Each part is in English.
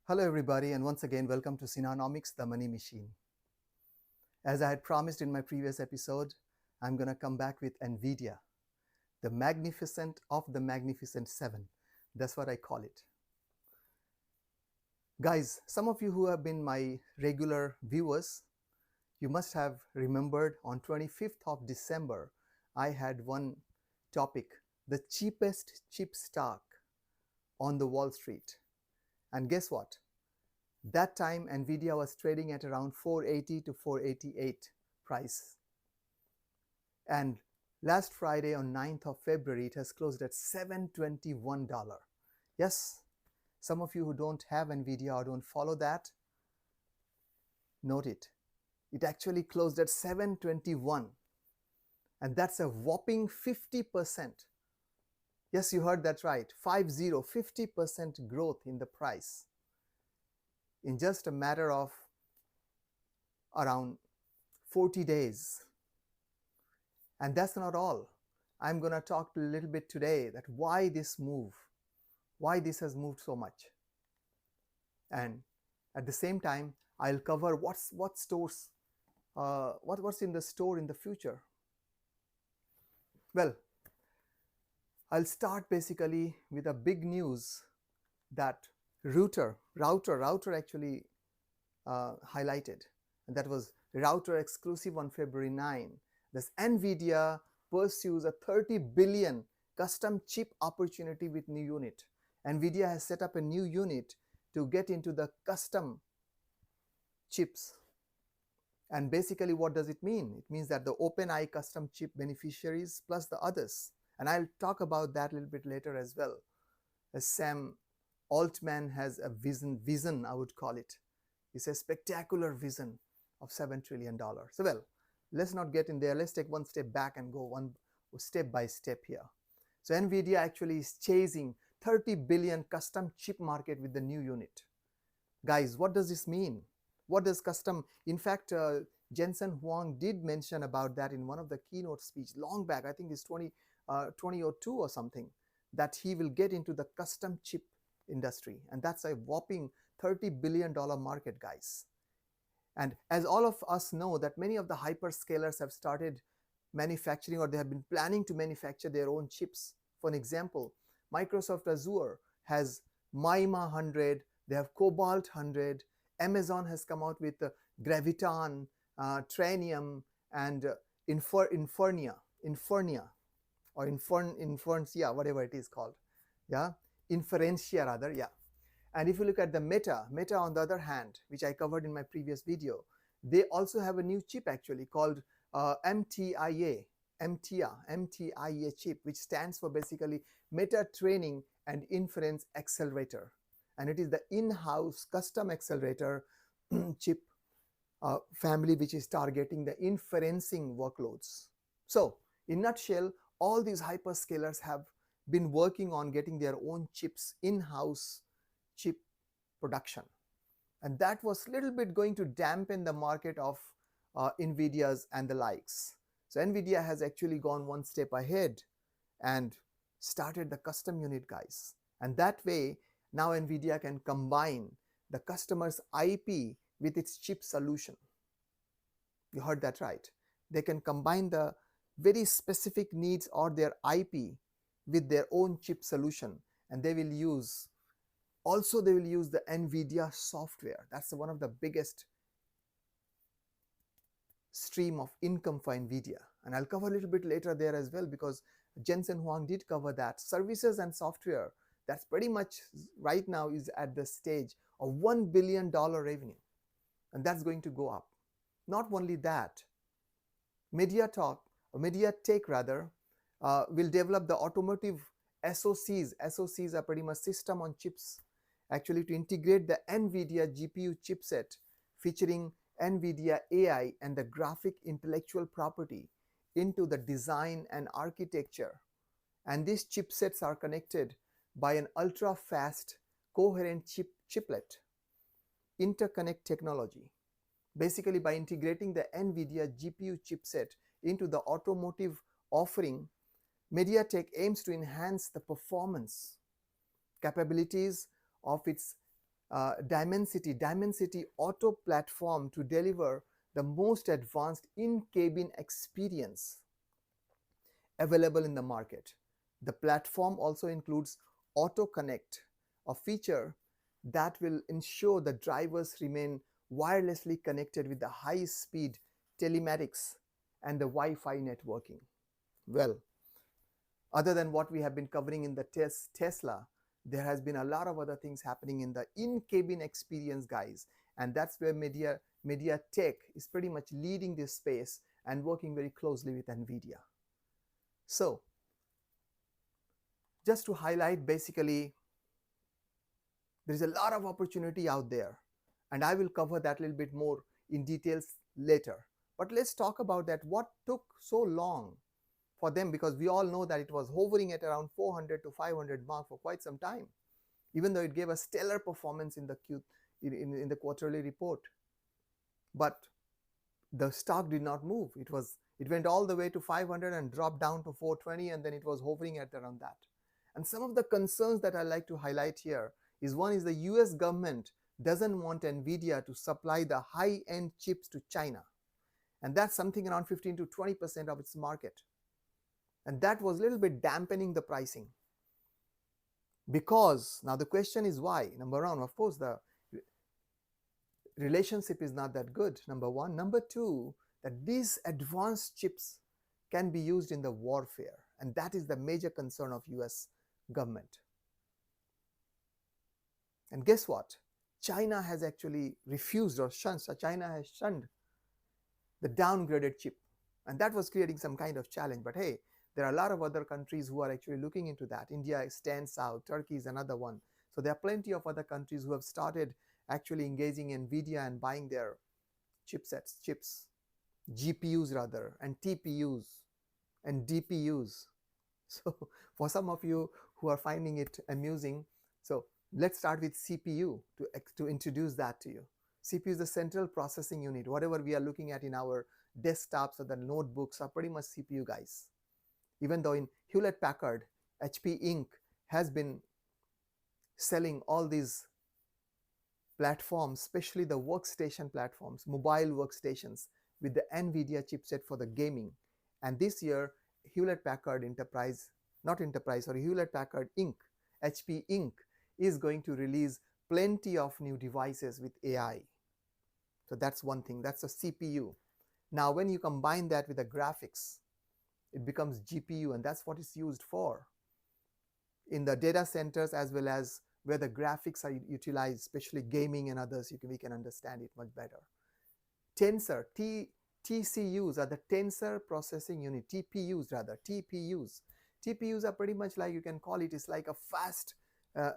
Hello, everybody, and once again, welcome to Synonomics, the Money Machine. As I had promised in my previous episode, I'm going to come back with NVIDIA, the magnificent of the magnificent seven. That's what I call it. Guys, some of you who have been my regular viewers, you must have remembered on 25th of December, I had one topic, the cheapest chip stock on the Wall Street. And guess what? That time, NVIDIA was trading at around 480 to 488 price. And last Friday on 9th of February, it has closed at $721. Yes, some of you who don't have NVIDIA or don't follow that, note it. It actually closed at 721. And that's a whopping 50%. Yes, you heard that right. 50% growth in the price in just a matter of around 40 days. And that's not all. I'm going to talk a little bit today that why this move, why this has moved so much. And at the same time, I'll cover what's in the store in the future. Well, I'll start basically with a big news that router actually highlighted, and that was router exclusive on February 9. This NVIDIA pursues a 30 billion custom chip opportunity with new unit. NVIDIA has set up a new unit to get into the custom chips. And basically, what does it mean? It means that the OpenAI custom chip beneficiaries plus the others. And I'll talk about that a little bit later as well. As Sam Altman has a vision, I would call it. It's a spectacular vision of $7 trillion. So, well, let's not get in there. Let's take one step back and go one step by step here. So, NVIDIA actually is chasing 30 billion custom chip market with the new unit. Guys, what does this mean? What does custom? In fact, Jensen Huang did mention about that in one of the keynote speech long back. I think it's 2002 or something, that he will get into the custom chip industry, and that's a whopping $30 billion market, guys. And as all of us know that many of the hyperscalers have started manufacturing, or they have been planning to manufacture their own chips. For an example, Microsoft Azure has Maima 100, they have Cobalt 100, Amazon has come out with Graviton, Trainium, and Infernia, whatever it is called. Yeah, Inferentia rather, yeah. And if you look at the Meta on the other hand, which I covered in my previous video, they also have a new chip actually called MTIA chip, which stands for basically Meta Training and Inference Accelerator. And it is the in-house custom accelerator chip family which is targeting the inferencing workloads. So, in a nutshell, all these hyperscalers have been working on getting their own chips, in-house chip production. And that was a little bit going to dampen the market of NVIDIA's and the likes. So NVIDIA has actually gone one step ahead and started the custom unit, guys. And that way, now NVIDIA can combine the customer's IP with its chip solution. You heard that right. They can combine the very specific needs or their IP with their own chip solution, and they will use the NVIDIA software. That's one of the biggest stream of income for NVIDIA. And I'll cover a little bit later there as well, because Jensen Huang did cover that. Services and software, that's pretty much right now is at the stage of $1 billion revenue. And that's going to go up. Not only that, MediaTek will develop the automotive SoCs. SoCs are pretty much system on chips, actually to integrate the NVIDIA GPU chipset featuring NVIDIA AI and the graphic intellectual property into the design and architecture. And these chipsets are connected by an ultra-fast coherent chiplet interconnect technology. Basically, by integrating the NVIDIA GPU chipset into the automotive offering, MediaTek aims to enhance the performance capabilities of its Dimensity Auto platform to deliver the most advanced in-cabin experience available in the market. The platform also includes Auto Connect, a feature that will ensure the drivers remain wirelessly connected with the high-speed telematics and the Wi-Fi networking. Well, other than what we have been covering in the Tesla, there has been a lot of other things happening in the in-cabin experience, guys, and that's where Media Tech is pretty much leading this space and working very closely with NVIDIA. So, just to highlight, basically, there is a lot of opportunity out there, and I will cover that a little bit more in details later. But let's talk about that. What took so long for them? Because we all know that it was hovering at around 400 to 500 mark for quite some time, even though it gave a stellar performance in the quarterly report. But the stock did not move. It went all the way to 500 and dropped down to 420, and then it was hovering at around that. And some of the concerns that I like to highlight here is, one is the US government doesn't want NVIDIA to supply the high-end chips to China. And that's something around 15 to 20% of its market. And that was a little bit dampening the pricing. Because now the question is why? Number one, of course, the relationship is not that good, number one. Number two, that these advanced chips can be used in the warfare. And that is the major concern of US government. And guess what? China has actually refused or shunned. So China has shunned the downgraded chip. And that was creating some kind of challenge. But hey, there are a lot of other countries who are actually looking into that. India stands out. Turkey is another one. So there are plenty of other countries who have started actually engaging in NVIDIA and buying their chips, GPUs rather, and TPUs and DPUs. So for some of you who are finding it amusing, so let's start with CPU to introduce that to you. CPU is the central processing unit. Whatever we are looking at in our desktops or the notebooks are pretty much CPU, guys. Even though in Hewlett Packard, HP Inc. has been selling all these platforms, especially the workstation platforms, mobile workstations with the NVIDIA chipset for the gaming. And this year, Hewlett Packard Hewlett Packard Inc., HP Inc. is going to release plenty of new devices with AI. So that's one thing, that's a CPU. Now, when you combine that with the graphics, it becomes GPU, and that's what it's used for in the data centers as well as where the graphics are utilized, especially gaming and others. We can understand it much better. Tensor, TCUs are the tensor processing unit, TPUs rather, TPUs. TPUs are pretty much like, you can call it's like a fast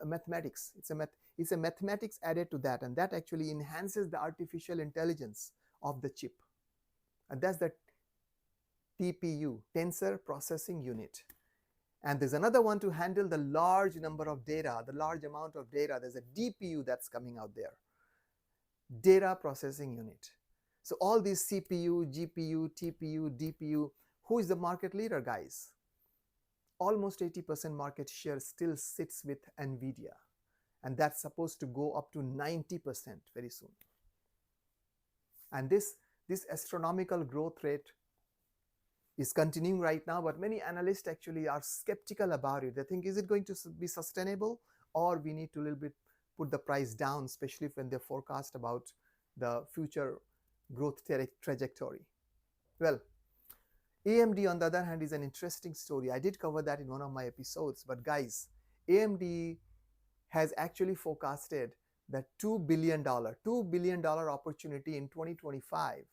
mathematics. It's a mathematics added to that, and that actually enhances the artificial intelligence of the chip. And that's the TPU, tensor processing unit. And there's another one to handle the large number of data, the large amount of data. There's a DPU that's coming out there, data processing unit. So all these CPU, GPU, TPU, DPU, who is the market leader, guys? Almost 80% market share still sits with NVIDIA. And that's supposed to go up to 90% very soon. And this astronomical growth rate is continuing right now, but many analysts actually are skeptical about it. They think, is it going to be sustainable, or we need to a little bit put the price down, especially when they forecast about the future growth trajectory. Well, AMD on the other hand is an interesting story. I did cover that in one of my episodes, but guys, AMD has actually forecasted the $2 billion opportunity in 2025.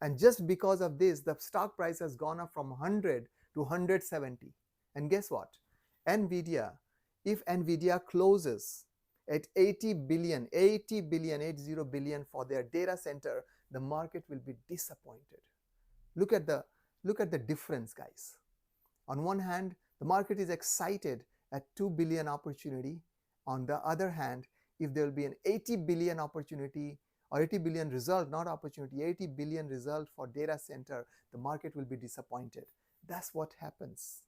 And just because of this, the stock price has gone up from 100 to 170. And guess what? If NVIDIA closes at 80 billion for their data center, the market will be disappointed. Look at the difference, guys. On one hand, the market is excited at 2 billion opportunity. On the other hand, if there will be an 80 billion opportunity, or 80 billion result, not opportunity, 80 billion result for data center, the market will be disappointed. That's what happens.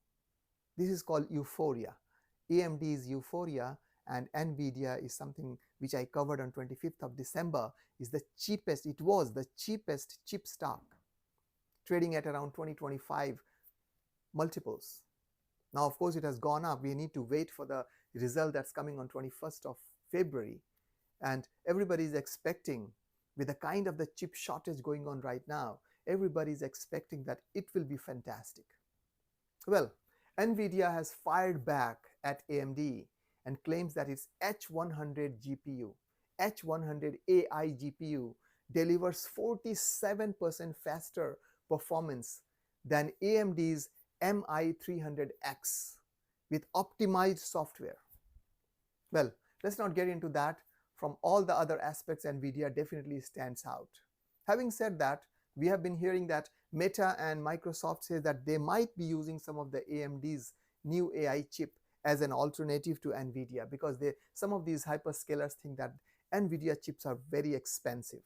This is called euphoria. AMD is euphoria, and NVIDIA is something which I covered on 25th of December, is the cheapest, it was the cheapest chip stock, trading at around 20-25 multiples. Now, of course, it has gone up. We need to wait for the result that's coming on 21st of February. And everybody is expecting, with the kind of the chip shortage going on right now, everybody is expecting that it will be fantastic. Well, NVIDIA has fired back at AMD and claims that its H100 GPU, H100 AI GPU, delivers 47% faster performance than AMD's MI300X with optimized software. Well, let's not get into that. From all the other aspects, NVIDIA definitely stands out. Having said that, we have been hearing that Meta and Microsoft say that they might be using some of the AMD's new AI chip as an alternative to NVIDIA, because some of these hyperscalers think that NVIDIA chips are very expensive.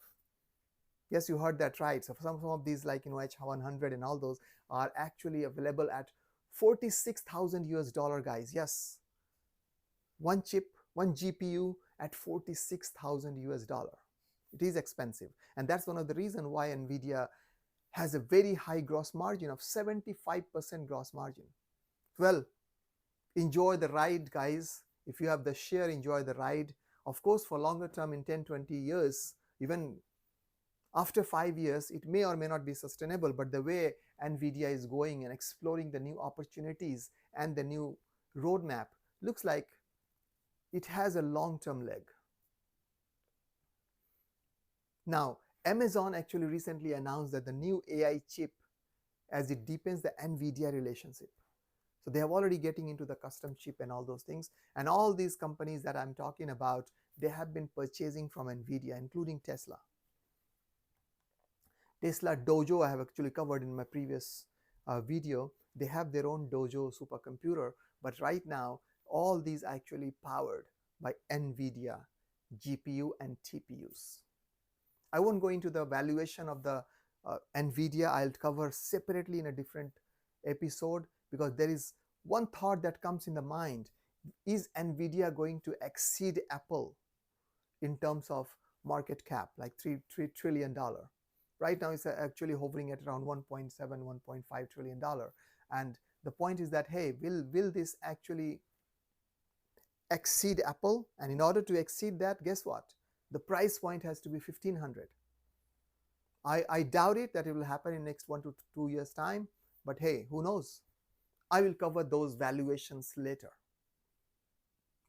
Yes, you heard that right. So some of these, like H100 and all those, are actually available at 46,000 US dollar, guys. Yes, one chip, one GPU at 46,000 US dollar. It is expensive, and that's one of the reasons why NVIDIA has a very high gross margin of 75% gross margin. Well, enjoy the ride, guys. If you have the share, enjoy the ride. Of course, for longer term, in 10-20 years, even after 5 years, it may or may not be sustainable, but the way NVIDIA is going and exploring the new opportunities and the new roadmap looks like it has a long-term leg. Now, Amazon actually recently announced that the new AI chip, as it deepens the NVIDIA relationship. So they have already getting into the custom chip and all those things. And all these companies that I'm talking about, they have been purchasing from NVIDIA, including Tesla. Tesla Dojo, I have actually covered in my previous video. They have their own Dojo supercomputer, but right now, all these are actually powered by NVIDIA GPU and TPUs. I won't go into the valuation of the NVIDIA. I'll cover separately in a different episode, because there is one thought that comes in the mind. Is NVIDIA going to exceed Apple in terms of market cap, like $3 trillion? Right now, it's actually hovering at around $1.7, $1.5 trillion. And the point is that, hey, will this actually exceed Apple? And in order to exceed that, guess what? The price point has to be 1,500. I doubt it that it will happen in next 1 to 2 years time, but hey, who knows? I will cover those valuations later.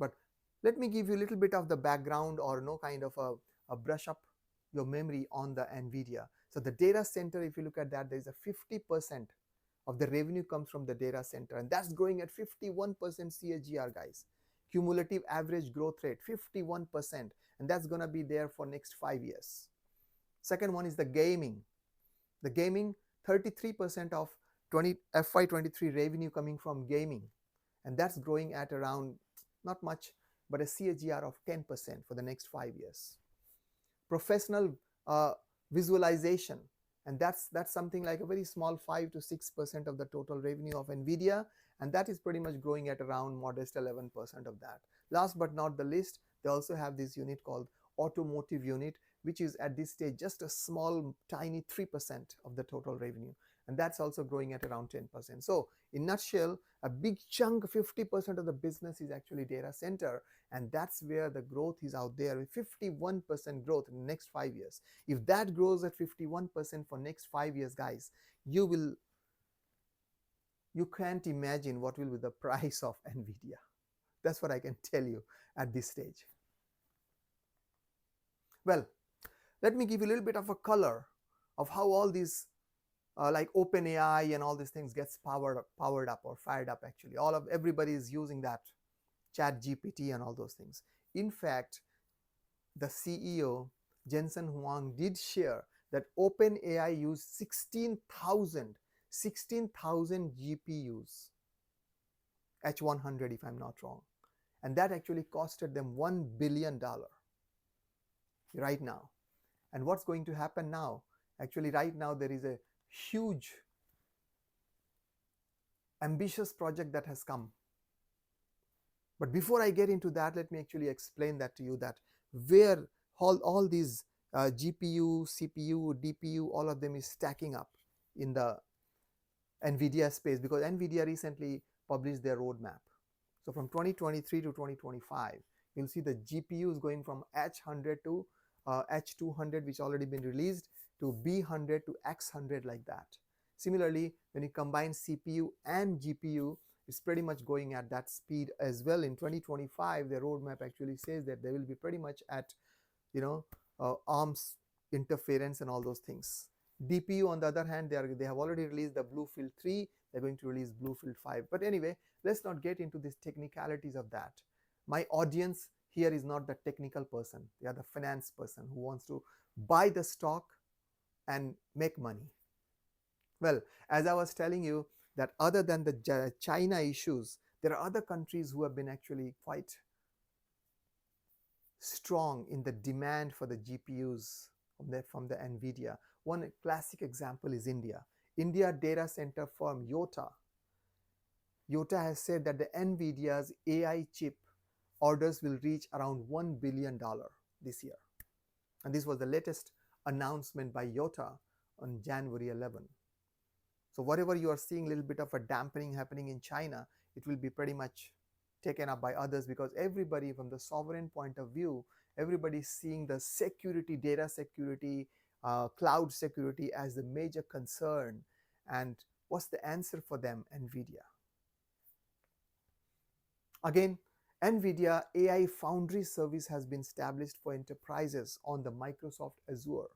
But let me give you a little bit of the background, or kind of a brush up your memory on the NVIDIA. So the data center, if you look at that, there is a 50% of the revenue comes from the data center, and that's growing at 51% CAGR, guys. Cumulative average growth rate, 51%, and that's going to be there for next 5 years. Second one is the gaming. The gaming, 33% of FY23 revenue coming from gaming, and that's growing at around, not much, but a CAGR of 10% for the next 5 years. Professional visualization, and that's something like a very small 5 to 6% of the total revenue of NVIDIA, and that is pretty much growing at around modest 11% of that. Last but not the least, they also have this unit called automotive unit, which is at this stage just a small tiny 3% of the total revenue, and that's also growing at around 10%. So in nutshell, a big chunk, 50% of the business is actually data center, and that's where the growth is out there, with 51% growth in the next 5 years. If that grows at 51% for next 5 years, guys, you can't imagine what will be the price of NVIDIA. That's what I can tell you at this stage. Well, let me give you a little bit of a color of how all these like OpenAI and all these things gets powered up or fired up. Actually, everybody is using that ChatGPT and all those things. In fact, the CEO Jensen Huang did share that OpenAI used 16,000 GPUs, H100 if I'm not wrong, and that actually costed them $1 billion right now. And what's going to happen now? Actually, right now there is a huge ambitious project that has come. But before I get into that, let me actually explain that to you, that where all these GPU, CPU, DPU, all of them is stacking up in the NVIDIA space, because NVIDIA recently published their roadmap. So from 2023 to 2025, you'll see the GPUs going from H100 to H200, which already been released, to B100 to X100, like that. Similarly, when you combine CPU and GPU, it's pretty much going at that speed as well. In 2025, their roadmap actually says that they will be pretty much at, arms interference and all those things. DPU, on the other hand, they have already released the Bluefield 3. They're going to release Bluefield 5. But anyway, let's not get into these technicalities of that. My audience here is not the technical person. They are the finance person who wants to buy the stock and make money. Well, as I was telling you, that other than the China issues, there are other countries who have been actually quite strong in the demand for the GPUs from the NVIDIA. One classic example is India. India data center firm Yota has said that the NVIDIA's AI chip orders will reach around $1 billion this year. And this was the latest announcement by Yota on January 11. So whatever you are seeing, a little bit of a dampening happening in China, it will be pretty much taken up by others, because everybody, from the sovereign point of view, everybody is seeing the security, data security, cloud security as the major concern. And what's the answer for them? NVIDIA. Again, NVIDIA AI Foundry service has been established for enterprises on the Microsoft Azure.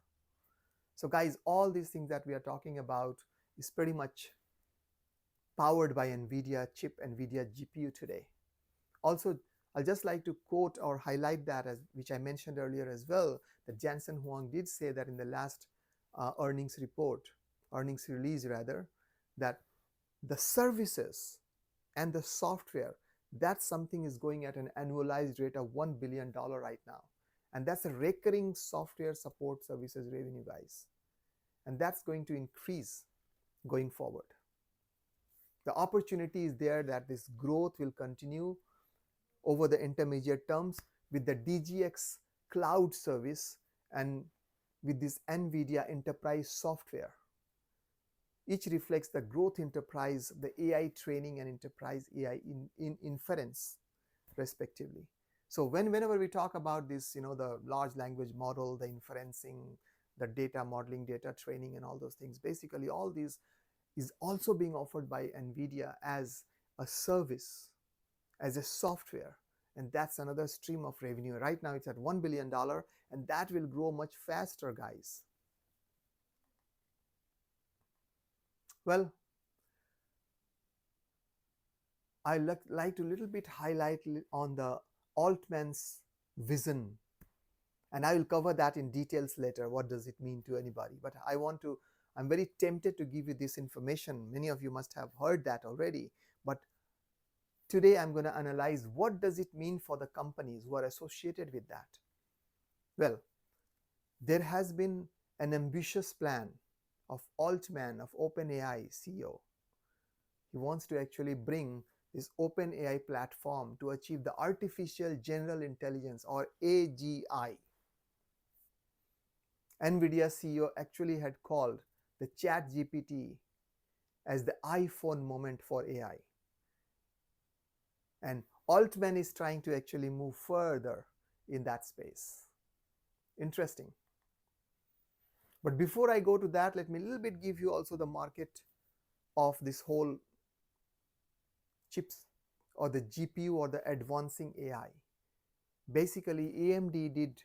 So guys, all these things that we are talking about is pretty much powered by NVIDIA chip, NVIDIA GPU today. Also, I'll just like to quote or highlight that, which I mentioned earlier as well, that Jensen Huang did say that in the last earnings release rather, that the services and the software, that's something is going at an annualized rate of $1 billion right now. And that's a recurring software support services revenue, guys. And that's going to increase going forward. The opportunity is there that this growth will continue over the intermediate terms with the DGX cloud service and with this NVIDIA enterprise software. Each reflects the growth enterprise, the AI training and enterprise AI in inference respectively. So whenever we talk about this, the large language model, the inferencing, the data modeling, data training and all those things, basically all these is also being offered by NVIDIA as a service, as a software, and that's another stream of revenue. Right now it's at $1 billion, and that will grow much faster, guys. Well, I like to little bit highlight on the Altman's vision, and I will cover that in details later. What does it mean to anybody? But I'm very tempted to give you this information. Many of you must have heard that already, but today I'm going to analyze what does it mean for the companies who are associated with that. Well, there has been an ambitious plan of Altman, of OpenAI CEO. He wants to actually bring this OpenAI platform to achieve the artificial general intelligence, or AGI. NVIDIA CEO actually had called the ChatGPT as the iPhone moment for AI. And Altman is trying to actually move further in that space. Interesting. But before I go to that, let me a little bit give you also the market of this whole chips or the GPU or the advancing AI. Basically, AMD did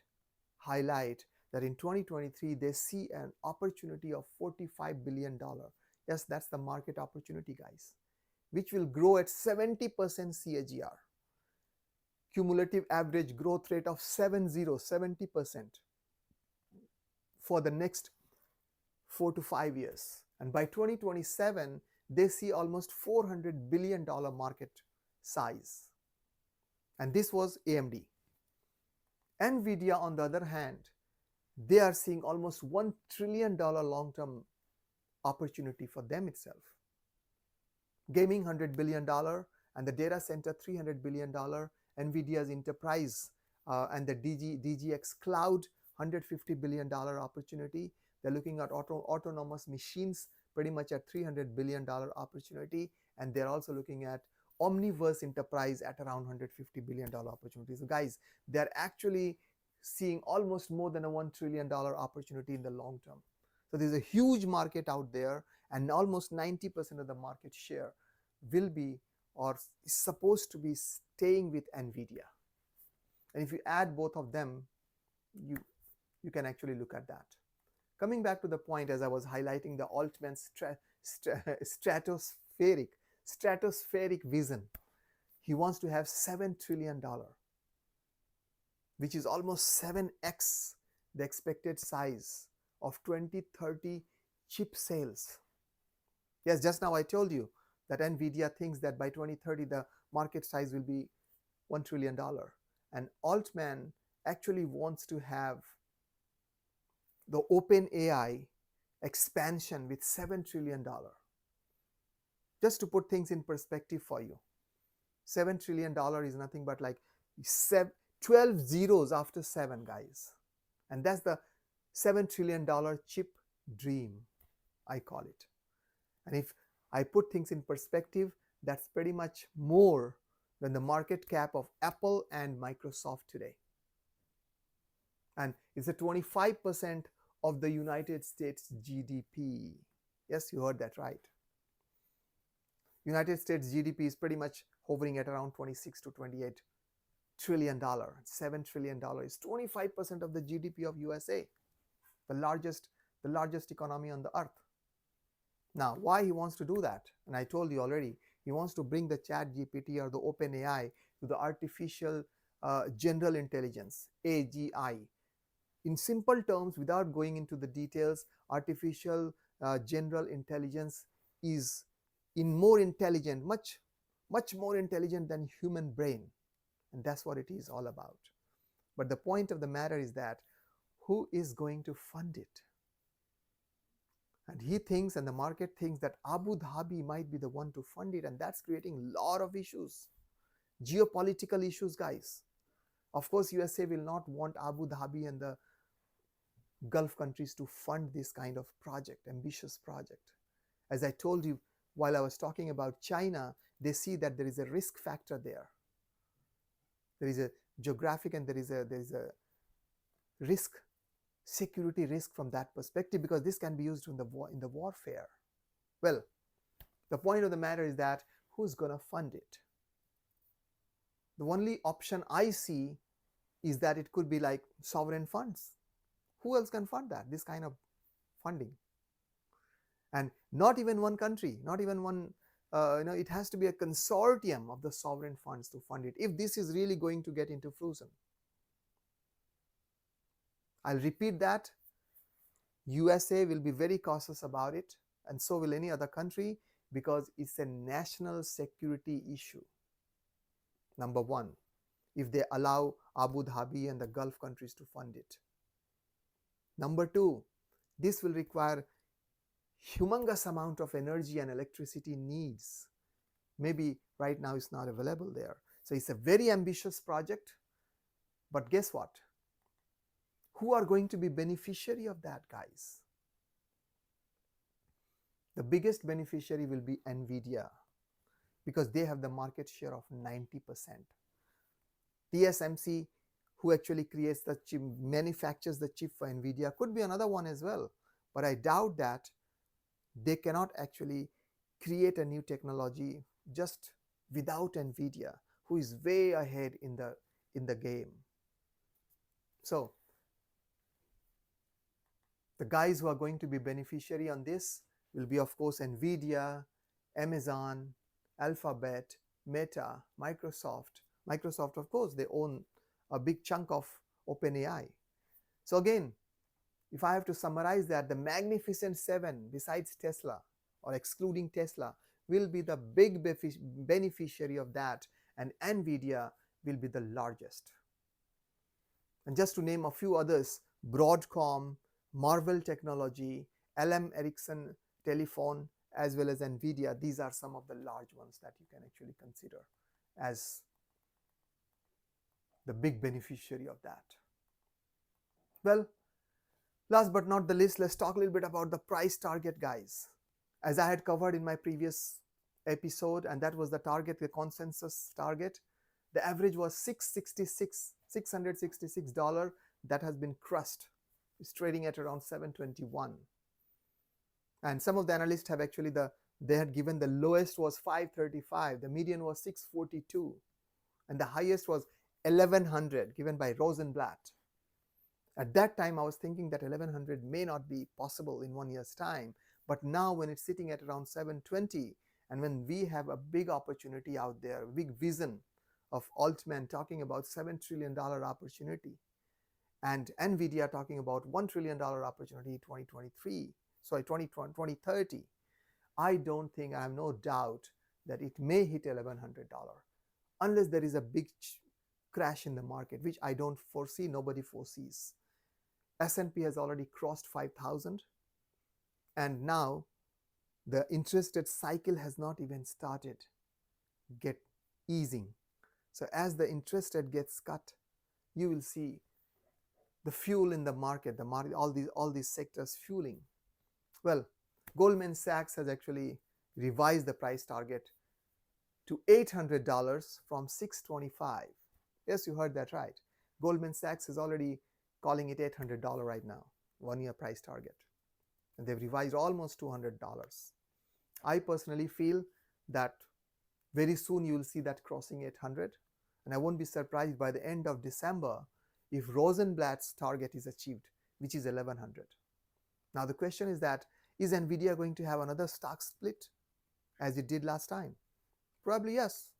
highlight that in 2023, they see an opportunity of $45 billion. Yes, that's the market opportunity, guys, which will grow at 70% CAGR. Cumulative average growth rate of 70% for the next 4 to 5 years. And by 2027, they see almost $400 billion market size. And this was AMD. NVIDIA, on the other hand, they are seeing almost $1 trillion long-term opportunity for them itself. Gaming $100 billion, and the data center $300 billion, NVIDIA's enterprise and the DGX cloud $150 billion opportunity. They're looking at autonomous machines pretty much at $300 billion opportunity, and they're also looking at omniverse enterprise at around $150 billion opportunity. So guys, they're actually seeing almost more than a $1 trillion opportunity in the long term. So there's a huge market out there, and almost 90% of the market share will be or is supposed to be staying with NVIDIA. And if you add both of them, you can actually look at that. Coming back to the point, as I was highlighting the Altman's stratospheric vision, he wants to have $7 trillion, which is almost 7x the expected size of 2030 chip sales. Yes, just now I told you that NVIDIA thinks that by 2030 the market size will be $1 trillion. And Altman actually wants to have the OpenAI expansion with $7 trillion. Just to put things in perspective for you, $7 trillion is nothing but like 12 zeros after 7, guys. And that's the $7 trillion chip dream, I call it. And if I put things in perspective, that's pretty much more than the market cap of Apple and Microsoft today. And it's a 25% of the United States GDP. Yes, you heard that right. United States GDP is pretty much hovering at around 26 to 28 trillion dollar. $7 trillion is 25% of the GDP of USA, the largest economy on the earth. Now, why he wants to do that? And I told you already, he wants to bring the ChatGPT or the OpenAI to the artificial general intelligence, AGI. In simple terms, without going into the details, artificial general intelligence is more intelligent, much more intelligent than human brain. And that's what it is all about. But the point of the matter is that who is going to fund it? And he thinks, and the market thinks, that Abu Dhabi might be the one to fund it, and that's creating a lot of issues, geopolitical issues, guys. Of course, USA will not want Abu Dhabi and the Gulf countries to fund this kind of project, ambitious project. As I told you while I was talking about China, they see that there is a risk factor there. There is a geographic and there is a risk, security risk from that perspective, because this can be used in the warfare. Well, the point of the matter is that who's going to fund it? The only option I see is that it could be like sovereign funds. Who else can fund that, this kind of funding? And not even one country, not even one, it has to be a consortium of the sovereign funds to fund it, if this is really going to get into fruition. I'll repeat that. USA will be very cautious about it, and so will any other country, because it's a national security issue. Number one, if they allow Abu Dhabi and the Gulf countries to fund it. Number two, this will require humongous amount of energy and electricity needs. Maybe right now it's not available there. So it's a very ambitious project. But guess what? Who are going to be beneficiary of that, guys? The biggest beneficiary will be NVIDIA, because they have the market share of 90%. TSMC, who actually creates the chip, manufactures the chip for NVIDIA, could be another one as well. But I doubt that they cannot actually create a new technology just without NVIDIA, who is way ahead in the game. So the guys who are going to be beneficiary on this will be, of course, NVIDIA, Amazon, Alphabet, Meta, Microsoft. Microsoft, of course, they own a big chunk of OpenAI. So again, if I have to summarize that, the Magnificent Seven, besides Tesla or excluding Tesla, will be the big beneficiary of that, and NVIDIA will be the largest. And just to name a few others, Broadcom, Marvell Technology, LM Ericsson Telephone, as well as NVIDIA. These are some of the large ones that you can actually consider as the big beneficiary of that. Well, last but not the least, let's talk a little bit about the price target, guys. As I had covered in my previous episode, and that was the target, the consensus target. The average was $666. That has been crushed. It's trading at around 721. And some of the analysts have actually they had given the lowest was 535, the median was 642, and the highest was 1100 given by Rosenblatt. At that time, I was thinking that 1100 may not be possible in 1 year's time, but now when it's sitting at around 720, and when we have a big opportunity out there, big vision of Altman talking about $7 trillion opportunity, and NVIDIA talking about $1 trillion opportunity 2030, I don't think, I have no doubt that it may hit $1,100 unless there is a big crash in the market, which I don't foresee, nobody foresees. S&P has already crossed 5,000, and now the interest rate cycle has not even started get easing. So as the interest rate gets cut, you will see the fuel in the market, all these sectors fueling. Well, Goldman Sachs has actually revised the price target to $800 from $625. Yes, you heard that right. Goldman Sachs is already calling it $800 right now, 1 year price target. And they've revised almost $200. I personally feel that very soon you will see that crossing 800. And I won't be surprised by the end of December if Rosenblatt's target is achieved, which is 1100. Now the question is that, is NVIDIA going to have another stock split as it did last time? Probably yes.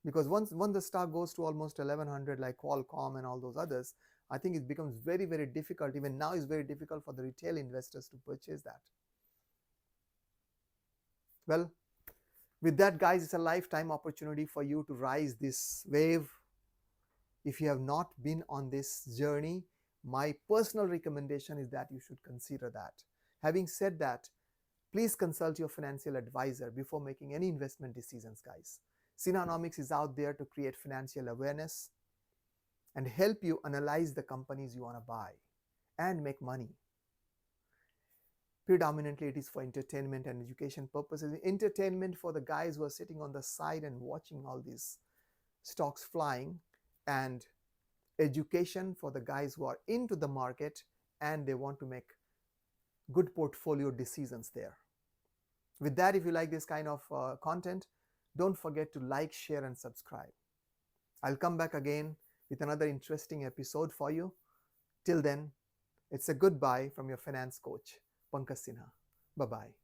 Because once the stock goes to almost 1100 like Qualcomm and all those others, I think it becomes very, very difficult. Even now it's very difficult for the retail investors to purchase that. Well, with that, guys, it's a lifetime opportunity for you to rise this wave. If you have not been on this journey, my personal recommendation is that you should consider that. Having said that, please consult your financial advisor before making any investment decisions, guys. Synonomics is out there to create financial awareness and help you analyze the companies you want to buy and make money. Predominantly, it is for entertainment and education purposes. Entertainment for the guys who are sitting on the side and watching all these stocks flying, and education for the guys who are into the market and they want to make good portfolio decisions there. With that, if you like this kind of content, don't forget to like, share, and subscribe. I'll come back again with another interesting episode for you. Till then, it's a goodbye from your finance coach, Pankaj Sinha. Bye-bye.